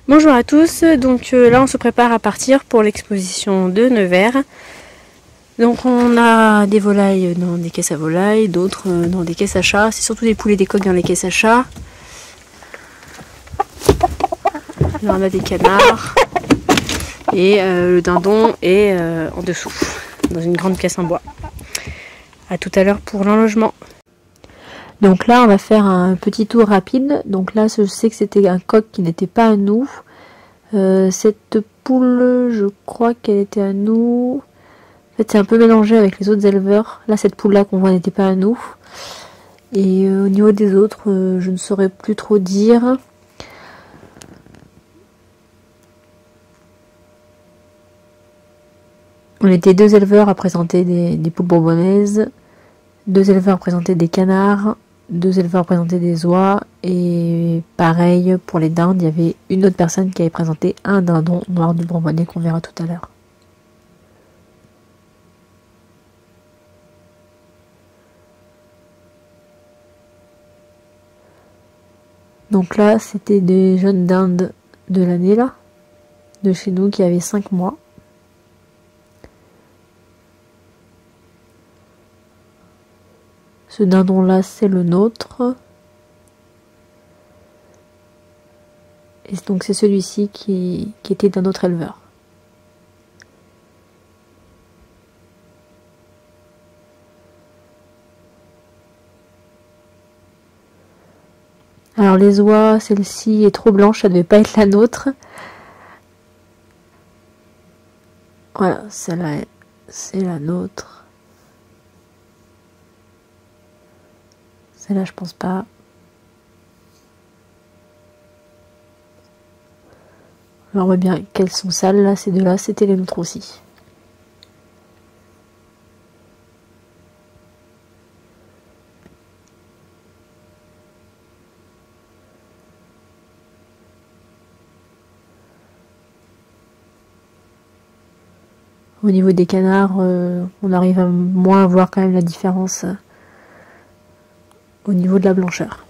Bonjour à tous, donc là on se prépare à partir pour l'exposition de Nevers. Donc on a des volailles dans des caisses à volailles, d'autres dans des caisses à chats, c'est surtout des poulets et des coqs dans les caisses à chats. Là on a des canards et le dindon est en dessous, dans une grande pièce en bois. A tout à l'heure pour l'enlogement. Donc là, on va faire un petit tour rapide. Donc là, je sais que c'était un coq qui n'était pas à nous. Cette poule, je crois qu'elle était à nous. En fait, c'est un peu mélangé avec les autres éleveurs. Là, cette poule-là qu'on voit n'était pas à nous. Et au niveau des autres, je ne saurais plus trop dire. On était deux éleveurs à présenter des poules bourbonnaises. Deux éleveurs à présenter des canards. Deux éleveurs présentaient des oies et pareil pour les dindes, il y avait une autre personne qui avait présenté un dindon noir du Bourbonnais qu'on verra tout à l'heure. Donc là, c'était des jeunes dindes de l'année là, de chez nous qui avaient 5 mois. Ce dindon là, c'est le nôtre. Et donc c'est celui-ci qui était d'un autre éleveur. Alors les oies, celle-ci est trop blanche, ça devait pas être la nôtre. Voilà, celle-là, c'est la nôtre. Celle-là, je pense pas. Alors on voit bien qu'elles sont sales, là, ces deux-là, c'était les nôtres aussi. Au niveau des canards, on arrive à moins voir quand même la différence au niveau de la blancheur.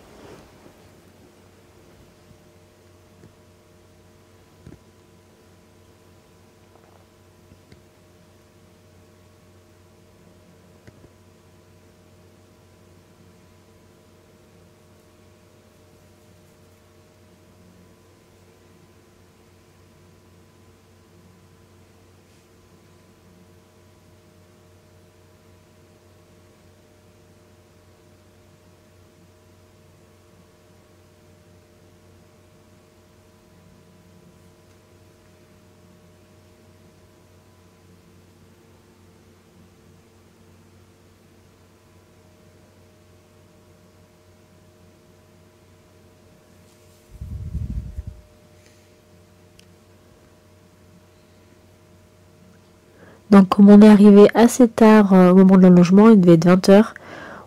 Donc comme on est arrivé assez tard au moment de l'enlogement, il devait être 20 h,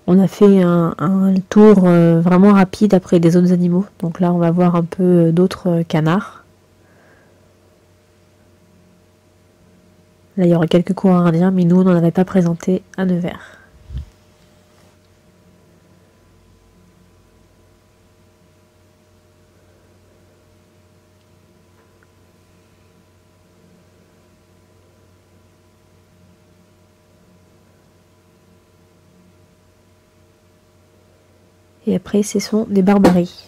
on a fait un tour vraiment rapide après des autres animaux. Donc là on va voir un peu d'autres canards. Là il y aura quelques coureurs indiens, mais nous on n'en avait pas présenté à Nevers. Et après, ce sont des barbaries.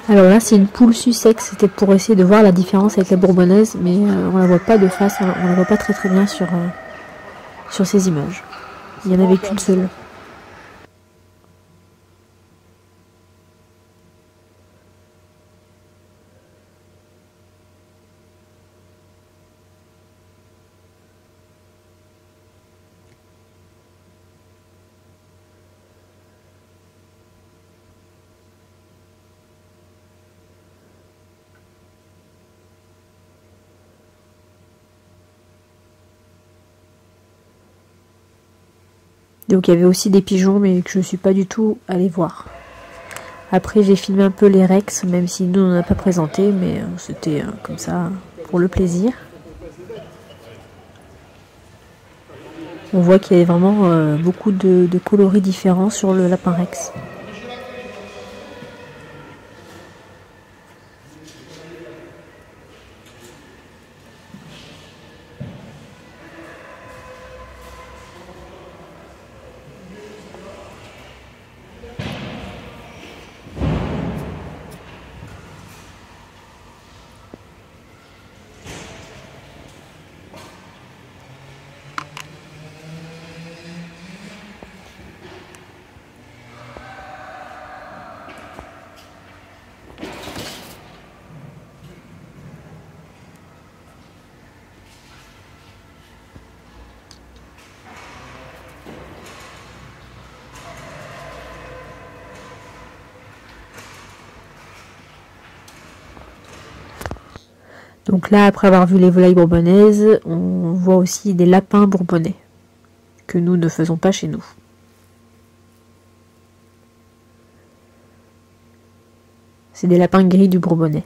Alors là, c'est une poule sussex. C'était pour essayer de voir la différence avec la bourbonnaise, mais on la voit pas de face, on la voit pas très bien sur ces images. Il n'y en avait qu'une seule. Donc il y avait aussi des pigeons, mais que je ne suis pas du tout allée voir. Après j'ai filmé un peu les rex, même si nous on n'en a pas présenté, mais c'était comme ça pour le plaisir. On voit qu'il y a vraiment beaucoup de coloris différents sur le lapin rex. Donc là, après avoir vu les volailles bourbonnaises, on voit aussi des lapins bourbonnais, que nous ne faisons pas chez nous. C'est des lapins gris du Bourbonnais.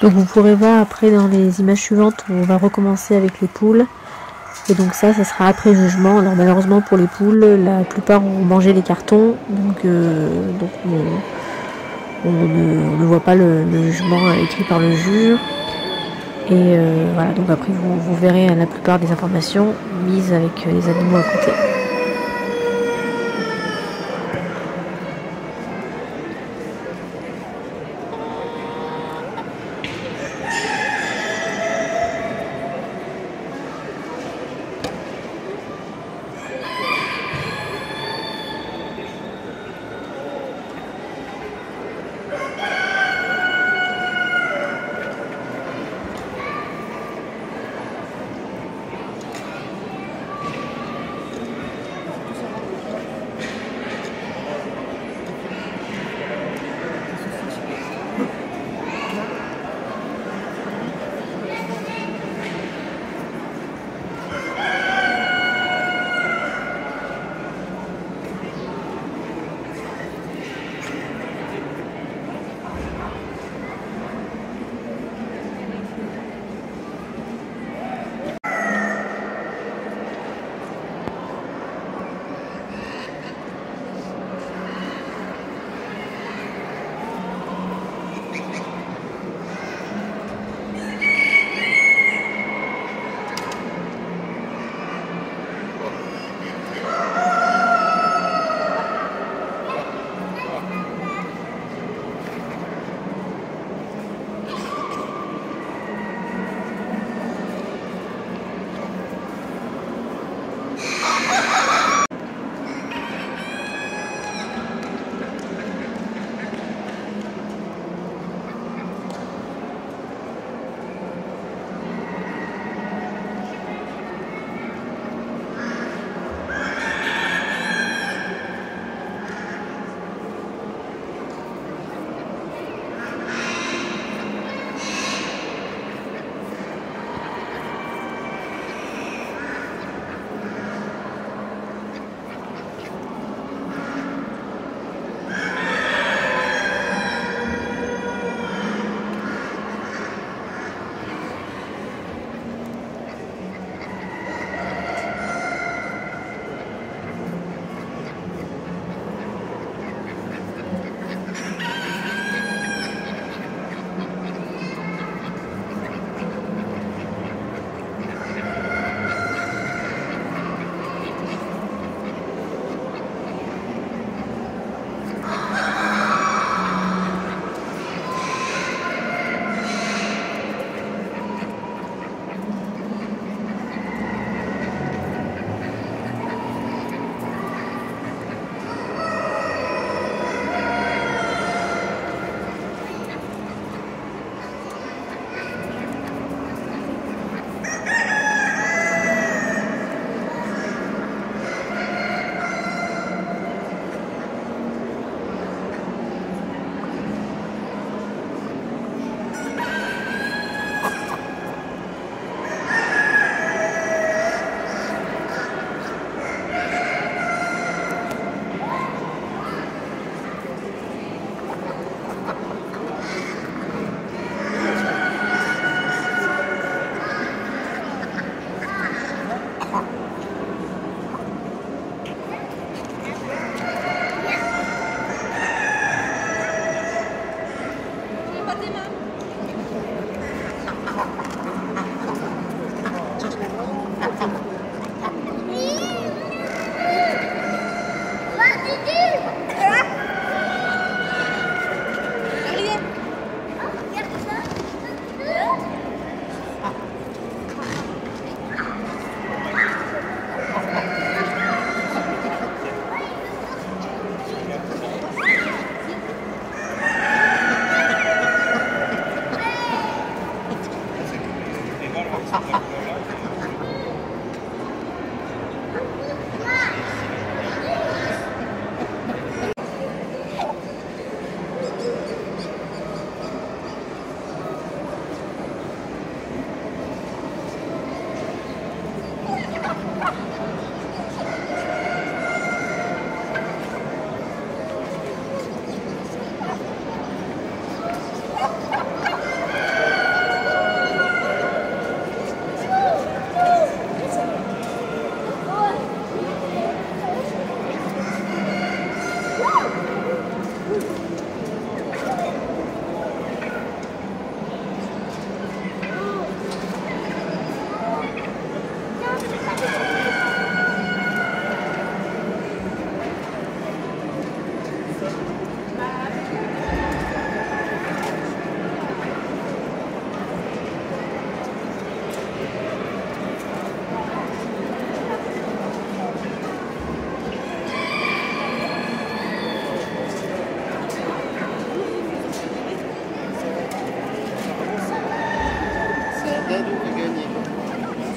Donc vous pourrez voir après dans les images suivantes, on va recommencer avec les poules. Et donc ça sera après jugement. Alors malheureusement pour les poules, la plupart ont mangé les cartons, donc on ne voit pas le jugement écrit par le juge. Et voilà, donc après vous verrez la plupart des informations mises avec les animaux à côté.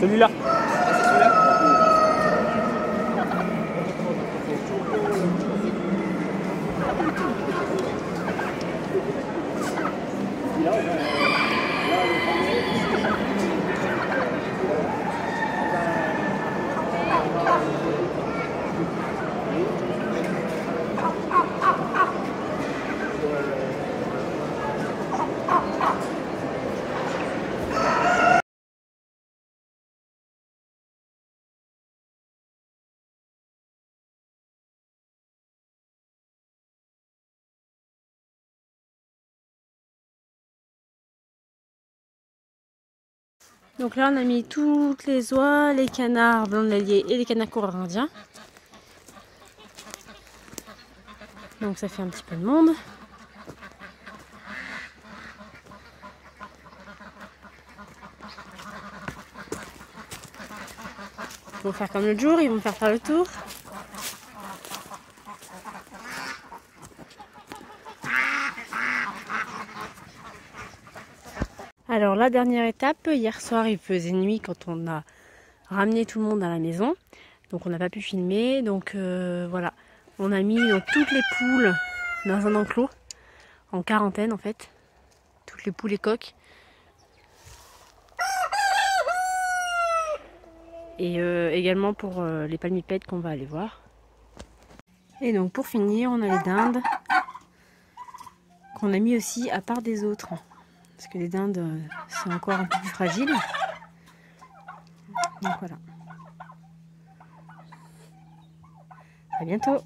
Celui-là. Donc là on a mis toutes les oies, les canards blancs de l'Allier et les canards coureurs indiens. Donc ça fait un petit peu de monde. Ils vont faire comme l'autre jour, ils vont faire le tour. Alors la dernière étape, hier soir il faisait nuit quand on a ramené tout le monde à la maison. Donc on n'a pas pu filmer. Donc voilà, on a mis donc, toutes les poules dans un enclos, en quarantaine en fait. Toutes les poules et coqs. Et également pour les palmipèdes qu'on va aller voir. Et donc pour finir, on a les dindes qu'on a mis aussi à part des autres. Parce que les dindes, c'est encore un peu plus fragile. Donc voilà. À bientôt.